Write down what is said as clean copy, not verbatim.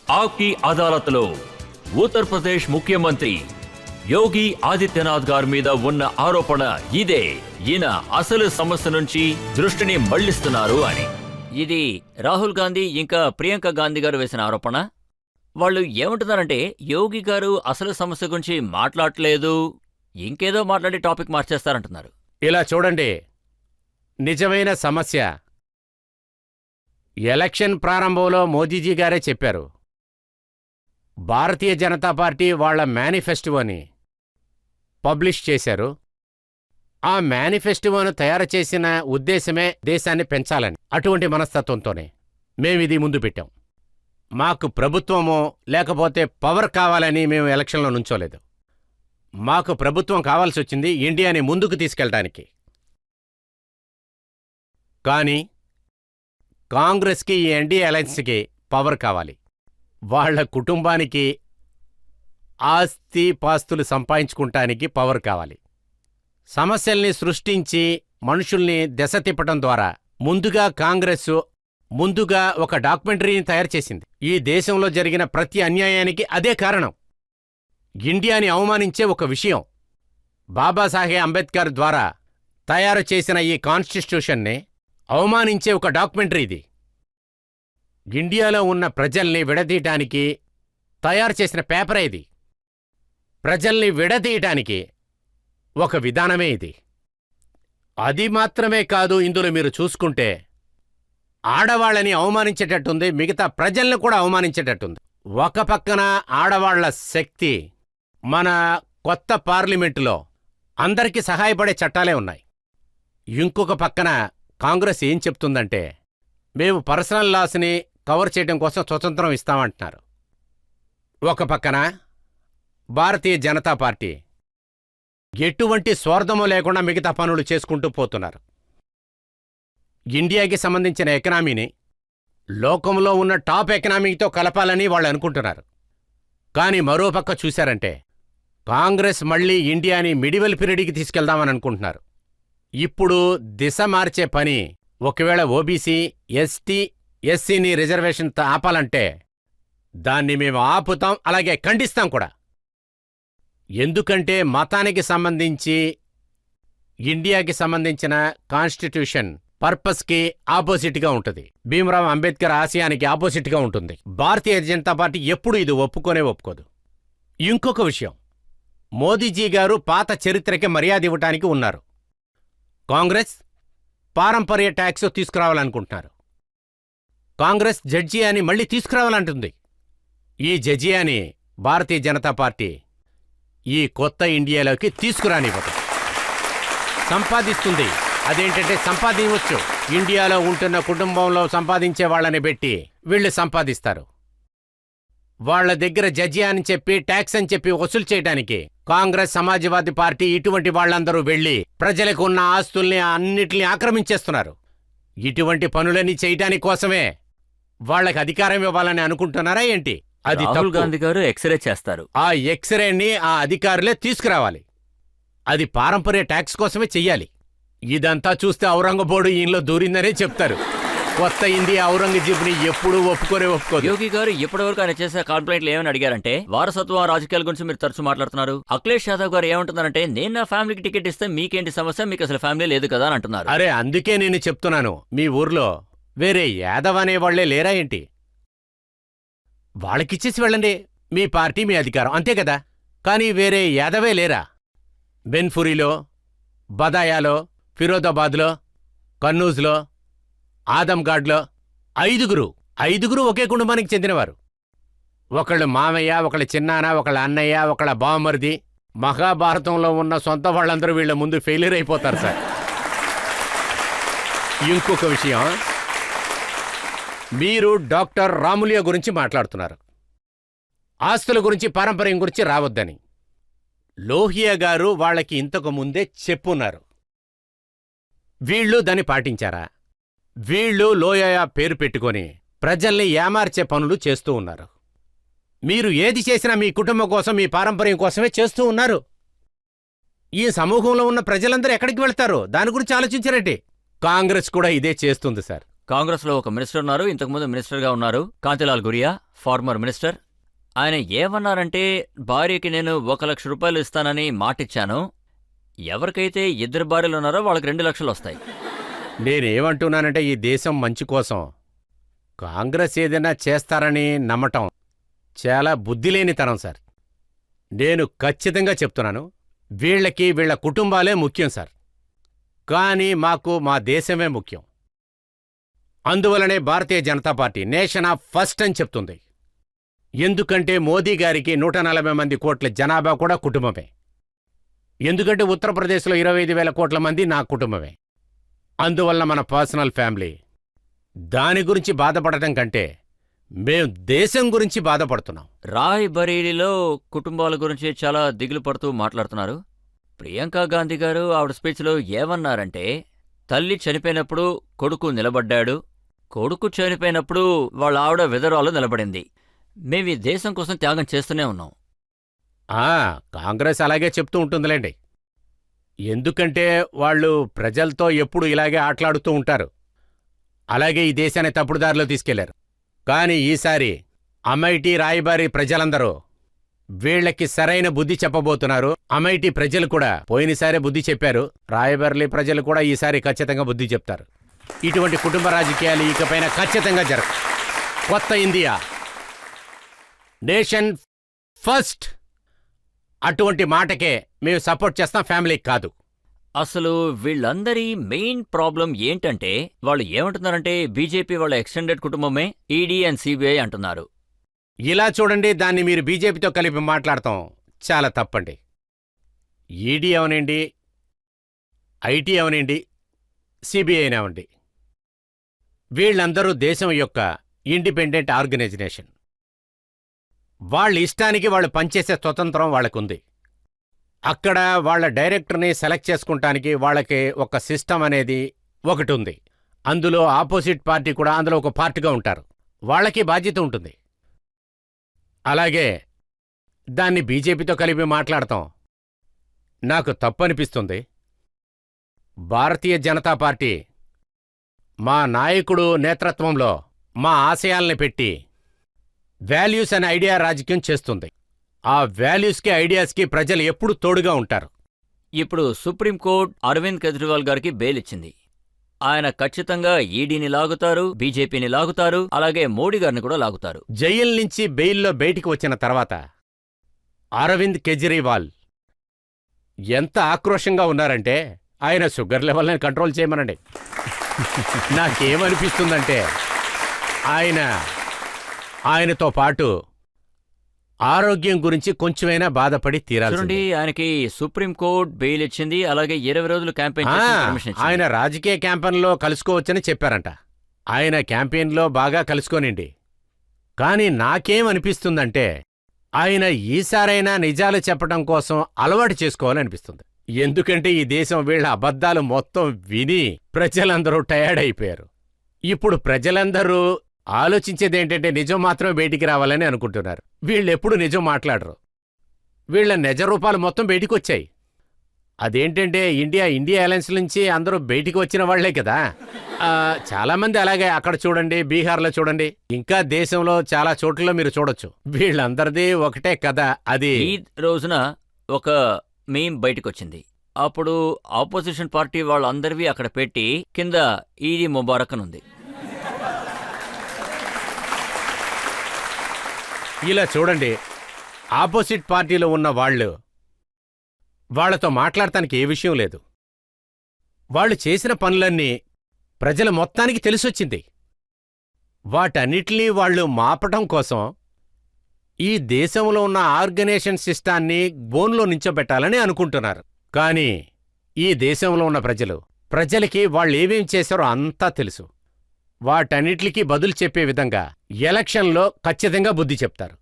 ఆప్కి అదాలత్లో ఉత్తరప్రదేశ్ ముఖ్యమంత్రి యోగి ఆదిత్యనాథ్ గారి మీద ఉన్న ఆరోపణ ఇదే. ఈయన అసలు సమస్య నుంచి దృష్టిని మళ్లిస్తున్నారు అని. ఇది రాహుల్ గాంధీ ఇంకా ప్రియాంక గాంధీ గారు వేసిన ఆరోపణ. వాళ్ళు ఏమంటున్నారంటే యోగి గారు అసలు సమస్య గురించి మాట్లాడలేదు, ఇంకేదో మాట్లాడి టాపిక్ మార్చేస్తారంటున్నారు. ఇలా చూడండి, నిజమైన సమస్య ఎలక్షన్ ప్రారంభంలో మోదీజీ గారే చెప్పారు. భారతీయ జనతా పార్టీ వాళ్ల మేనిఫెస్టోని పబ్లిష్ చేశారు. ఆ మేనిఫెస్టోను తయారు చేసిన ఉద్దేశమే దేశాన్ని పెంచాలని. అటువంటి మనస్తత్వంతోనే మేమిది ముందు పెట్టాం. మాకు ప్రభుత్వమో లేకపోతే పవర్ కావాలని మేము ఎలక్షన్లో నుంచోలేదు. మాకు ప్రభుత్వం కావాల్సి వచ్చింది ఇండియాని ముందుకు తీసుకెళ్ళటానికి. కానీ కాంగ్రెస్కి ఈ ఎన్డీఏ అలయన్స్కి పవర్ కావాలి. వాళ్ల కుటుంబానికి ఆస్తి పాస్తులు సంపాదించుకుంటానికి పవర్ కావాలి. సమస్యల్ని సృష్టించి మనుషుల్ని దెస తిప్పటం ద్వారా ముందుగా ఒక డాక్యుమెంటరీని తయారు చేసింది. ఈ దేశంలో జరిగిన ప్రతి అన్యాయానికి అదే కారణం. ఇండియాని అవమానించే ఒక విషయం. బాబాసాహెబ్ అంబేద్కర్ ద్వారా తయారు చేసిన ఈ కాన్స్టిట్యూషన్ని అవమానించే ఒక డాక్యుమెంటరీ ఇది. ఇండియాలో ఉన్న ప్రజల్ని విడదీయటానికి తయారు చేసిన పేపరే ఇది. ప్రజల్ని విడదీయటానికి ఒక విధానమే ఇది. అది మాత్రమే కాదు, ఇందులో మీరు చూసుకుంటే ఆడవాళ్ళని అవమానించేటట్టుంది, మిగతా ప్రజల్ని కూడా అవమానించేటట్టుంది. ఒక పక్కన ఆడవాళ్ల శక్తి, మన కొత్త పార్లమెంటులో అందరికీ సహాయపడే చట్టాలే ఉన్నాయి. ఇంకొక పక్కన కాంగ్రెస్ ఏం చెప్తుందంటే మేము పర్సనల్ లాస్ని కవర్ చేయడం కోసం స్వతంత్రం ఇస్తామంటున్నారు. ఒక పక్కన భారతీయ జనతా పార్టీ ఎటువంటి స్వార్థమో లేకుండా మిగతా పనులు చేసుకుంటూ పోతున్నారు. ఇండియాకి సంబంధించిన ఎకనామీని లోకంలో ఉన్న టాప్ ఎకనామీతో కలపాలని వాళ్ళు అనుకుంటున్నారు. కానీ మరోపక్క చూశారంటే కాంగ్రెస్ మళ్లీ ఇండియాని మిడివల్ పీరియడ్కి తీసుకెళ్దామని అనుకుంటున్నారు. ఇప్పుడు దిశ మార్చే పని, ఒకవేళ ఓబీసీ, ఎస్టీ, ఎస్సీని రిజర్వేషన్ ఆపాలంటే దాన్ని మేము ఆపుతాం, అలాగే ఖండిస్తాం కూడా. ఎందుకంటే మతానికి సంబంధించి ఇండియాకి సంబంధించిన కాన్స్టిట్యూషన్ పర్పస్కి ఆపోజిట్గా ఉంటుంది. భీమ్రావ్ అంబేద్కర్ ఆశయానికి ఆపోజిట్గా ఉంటుంది. భారతీయ జనతా పార్టీ ఎప్పుడూ ఇది ఒప్పుకోదు. ఇంకొక విషయం, మోదీజీ గారు పాత చరిత్రకి మర్యాద ఇవ్వటానికి ఉన్నారు. కాంగ్రెస్ పారంపర్య ట్యాక్స్ తీసుకురావాలనుకుంటున్నారు. కాంగ్రెస్ జడ్జియాని మళ్లీ తీసుకురావాలంటుంది. ఈ జడ్జియాని భారతీయ జనతా పార్టీ ఈ కొత్త ఇండియాలోకి తీసుకురానివ్వదు. సంపాదిస్తుంది. అదేంటంటే సంపాదించవచ్చు. ఇండియాలో ఉంటున్న కుటుంబంలో సంపాదించే వాళ్ళని పెట్టి వీళ్ళు సంపాదిస్తారు. వాళ్ల దగ్గర జడ్జియా అని చెప్పి ట్యాక్స్ అని చెప్పి వసూలు చేయడానికి కాంగ్రెస్, సమాజ్వాదీ పార్టీ ఇటువంటి వాళ్లందరూ వెళ్లి ప్రజలకు ఉన్న ఆస్తుల్ని అన్నిటినీ ఆక్రమించేస్తున్నారు. ఇటువంటి పనులన్నీ చేయటానికి కోసమే వాళ్లకు అధికారం ఇవ్వాలని అనుకుంటున్నారా ఏంటి? అది రాహుల్ గాంధీ గారు ఎక్స్రే చేస్తారు. ఆ ఎక్స్రేని ఆ అధికారులే తీసుకురావాలి. అది పారంపర్య ట్యాక్స్ కోసమే చెయ్యాలి. ఇదంతా చూస్తే ఔరంగబోర్డు ఈయనలో దూరిందనే చెప్తారు. కొత్త ఇండియా ఔరంగజేబుని ఎప్పుడూ ఒప్పుకోదు. యోగి గారు ఇప్పటివరకు ఆయన చేసే కంప్లైంట్లు ఏమని అడిగారంటే, వారసత్వ రాజకీయాల గురించి మీరు తరచు మాట్లాడుతున్నారు. అఖిలేష్ యాదవ్ గారు ఏమంటున్నారంటే, నేను నా ఫ్యామిలీకి టికెట్ ఇస్తే మీకేంటి సమస్య, మీకు అసలు ఫ్యామిలీ లేదు కదా అని అంటున్నారు. అరే, అందుకే నేను చెప్తున్నాను, మీ ఊర్లో వేరే యాదవ్ అనేవాళ్లే లేరా ఏంటి? వాళ్ళకిచ్చేసి వెళ్ళండి. మీ పార్టీ, మీ అధికారం, అంతే కదా. కానీ వేరే యాదవే లేరా? బెన్ఫురిలో, బదాయాలో, ఫిరోదాబాద్లో, కన్నూజ్లో, ఆదమ్గాడ్లో ఐదుగురు ఒకే కుటుంబానికి చెందినవారు. ఒకళ్ళు మామయ్య, ఒకళ్ళ చిన్నాన్న, ఒకళ్ళ అన్నయ్య, ఒకళ్ళ బావమరిది. మహాభారతంలో ఉన్న సొంత వాళ్ళందరూ వీళ్ళ ముందు ఫెయిల్యూర్ అయిపోతారు సార్. ఇంకొక విషయం, మీరు డాక్టర్ రాములియా గురించి మాట్లాడుతున్నారు. ఆస్తుల గురించి, పారంపర్యం గురించి రావద్దని. లోహియా గారు వాళ్ళకి ఇంతకు ముందే చెప్పున్నారు. వీళ్ళు దాన్ని పాటించారా? వీళ్ళు లోయా పేరు పెట్టుకొని ప్రజల్ని ఏమార్చే పనులు చేస్తూ ఉన్నారు. మీరు ఏది చేసినా మీ కుటుంబం కోసం, మీ పారంపర్యం కోసమే చేస్తూ ఉన్నారు. ఈ సమూహంలో ఉన్న ప్రజలందరూ ఎక్కడికి వెళ్తారో దాని గురించి ఆలోచించారంటే కాంగ్రెస్ కూడా ఇదే చేస్తుంది సార్. కాంగ్రెస్లో ఒక మినిస్టర్ ఉన్నారు, ఇంతకుముందు మినిస్టర్గా ఉన్నారు, కాంతిలాల్ గురియా, ఫార్మర్ మినిస్టర్. ఆయన ఏమన్నారంటే, భార్యకి నేను 1,00,000 రూపాయలు ఇస్తానని మాటిచ్చాను. ఎవరికైతే 2 భార్యలు ఉన్నారో వాళ్ళకి 2 లక్షలు వస్తాయి. నేనేమంటున్నానంటే ఈ దేశం మంచి కోసం కాంగ్రెస్ ఏదైనా చేస్తారని నమ్మటం చాలా బుద్ధిలేనితనం సార్. నేను ఖచ్చితంగా చెప్తున్నాను, వీళ్ళకి వీళ్ళ కుటుంబాలే ముఖ్యం సార్. కానీ మాకు మా దేశమే ముఖ్యం. అందువలనే Bharatiya Janata Party nation of first అని చెప్తుంది. ఎందుకంటే మోదీ గారికి 140 మంది కోట్ల జనాభా కూడా కుటుంబమే. ఎందుకంటే ఉత్తరప్రదేశ్లో 25,000 కోట్ల మంది నా కుటుంబమే. అందువల్ల మన పర్సనల్ ఫ్యామిలీ. దాని గురించి బాధపడటం కంటే మేం దేశం గురించి బాధపడుతున్నాం. రాయ్ బరేలీలో కుటుంబాల గురించి చాలా దిగులు పడుతూ మాట్లాడుతున్నారు. ప్రియాంక గాంధీ గారు ఆవిడ స్పీచ్లో ఏమన్నారంటే, తల్లి చనిపోయినప్పుడు కొడుకు నిలబడ్డాడు, కొడుకు చనిపోయినప్పుడు వాళ్ళ ఆవిడ విధవరాలు నిలబడింది. మేమీ దేశం కోసం త్యాగం చేస్తూనే ఉన్నాం. కాంగ్రెస్ అలాగే చెప్తూ ఉంటుందిలేండి. ఎందుకంటే వాళ్ళు ప్రజలతో ఎప్పుడు ఇలాగే ఆటలాడుతూ ఉంటారు. అలాగే ఈ దేశాన్ని తప్పుడుదారిలో తీసుకెళ్లారు. కానీ ఈసారి అమైటీ రాయబారి ప్రజలందరూ వీళ్లకి సరైన బుద్ధి చెప్పబోతున్నారు. అమైటీ ప్రజలు కూడా పోయినసారే బుద్ధి చెప్పారు. రాయబర్లీ ప్రజలు కూడా ఈసారి ఖచ్చితంగా బుద్ధి చెప్తారు. ఇటువంటి కుటుంబ రాజకీయాలు ఇకపైన ఖచ్చితంగా జరగవు. కొత్త ఇండియా, నేషన్ ఫస్ట్, అటువంటి మాటకే మేము సపోర్ట్ చేస్తాం, ఫ్యామిలీకి కాదు. అసలు వీళ్ళందరి మెయిన్ ప్రాబ్లం ఏంటంటే, వాళ్ళు ఏమంటున్నారంటే బీజేపీ వాళ్ళ ఎక్స్టెండెడ్ కుటుంబమే ఈడీ అండ్ సిబిఐ అంటున్నారు. ఇలా చూడండి, దాన్ని మీరు బీజేపీతో కలిపి మాట్లాడతాం చాలా తప్పండి. ఈడీ అవనండి, ఐటీ అవనండి, సిబిఐనవండి, వీళ్ళందరూ దేశం యొక్క ఇండిపెండెంట్ ఆర్గనైజేషన్. వాళ్ళ ఇష్టానికి వాళ్ళు పనిచేసే స్వతంత్రం వాళ్ళకుంది. అక్కడ వాళ్ళ డైరెక్టర్ని సెలెక్ట్ చేసుకుంటానికి వాళ్ళకి ఒక సిస్టమ్ అనేది ఒకటి ఉంది. అందులో ఆపోజిట్ పార్టీ కూడా అందులో ఒక పార్టీగా ఉంటారు. వాళ్ళకి బాధ్యత ఉంటుంది. అలాగే దాన్ని బీజేపీతో కలిపి మాట్లాడతాం నాకు తప్పనిపిస్తుంది. భారతీయ జనతా పార్టీ మా నాయకుడు నేతృత్వంలో మా ఆశయాల్ని పెట్టి వాల్యూస్ అనే ఐడియా రాజకీయం చేస్తుంది. ఆ వాల్యూస్కి, ఐడియాస్కి ప్రజలు ఎప్పుడూ తోడుగా ఉంటారు. ఇప్పుడు సుప్రీంకోర్టు అరవింద్ కేజ్రీవాల్ గారికి బెయిల్ ఇచ్చింది. ఆయన ఖచ్చితంగా ఈడీని లాగుతారు, బీజేపీని లాగుతారు, అలాగే మోడీ గారిని కూడా లాగుతారు. జైలు నుంచి బెయిల్లో బయటికి వచ్చిన తర్వాత అరవింద్ కేజ్రీవాల్ ఎంత ఆక్రోషంగా ఉన్నారంటే, ఆయన షుగర్ లెవెల్ని కంట్రోల్ చేయమనండి. నాకేమనిపిస్తుందంటే ఆయనతో పాటు ఆరోగ్యం గురించి కొంచెమైనా బాధపడి తీరాల్సింది. చూడండి, ఆయనకి సుప్రీంకోర్టు బెయిల్ ఇచ్చింది, అలాగే 20 రోజులు క్యాంపెయిన్ పర్మిషన్ ఇచ్చింది. ఆయన రాజకీయ క్యాంపెయిన్లో కలుసుకోవచ్చని చెప్పారంట. ఆయన క్యాంపెయిన్లో బాగా కలుసుకోనండి. కానీ నాకేమనిపిస్తుందంటే ఆయన ఈసారైనా నిజాలు చెప్పడం కోసం అలవాటు చేసుకోవాలనిపిస్తుంది. ఎందుకంటే ఈ దేశం వీళ్ళ అబద్ధాలు మొత్తం విని ప్రజలందరూ టయర్డ్ అయిపోయారు. ఇప్పుడు ప్రజలందరూ ఆలోచించేదేంటంటే నిజం మాత్రమే బయటికి రావాలని అనుకుంటున్నారు. వీళ్ళెప్పుడు నిజం మాట్లాడరు. వీళ్ళ నిజ రూపాలు మొత్తం బయటికి వచ్చాయి. అదేంటంటే ఇండియా అలయన్స్ నుంచి అందరూ బయటికి వచ్చిన వాళ్లే కదా. చాలామంది అలాగే అక్కడ చూడండి, బీహార్లో చూడండి, ఇంకా దేశంలో చాలా చోట్లలో మీరు చూడొచ్చు. వీళ్ళందరిది ఒకటే కథ. అది ఈ రోజున ఒక మీమ్ బయటకొచ్చింది. అప్పుడు ఆపోజిషన్ పార్టీ వాళ్ళందరివి అక్కడ పెట్టి కింద ఈదీ ముబారక్ అని ఉంది. ఇలా చూడండి, ఆపోజిట్ పార్టీలో ఉన్న వాళ్లతో మాట్లాడటానికి ఏ విషయం లేదు. వాళ్ళు చేసిన పనులన్నీ ప్రజల మొత్తానికి తెలిసొచ్చింది. వాటన్నిటినీ వాళ్ళు మాపటం కోసం ఈ దేశంలో ఉన్న ఆర్గనైజేషన్ సిస్టాన్ని బోన్లో నించోబెట్టాలని అనుకుంటున్నారు. కానీ ఈ దేశంలో ఉన్న ప్రజలకి వాళ్ళేమేం చేశారో అంతా తెలుసు. వాటన్నిటికీ బదులు చెప్పే విధంగా ఎలక్షన్లో ఖచ్చితంగా బుద్ధి చెప్తారు.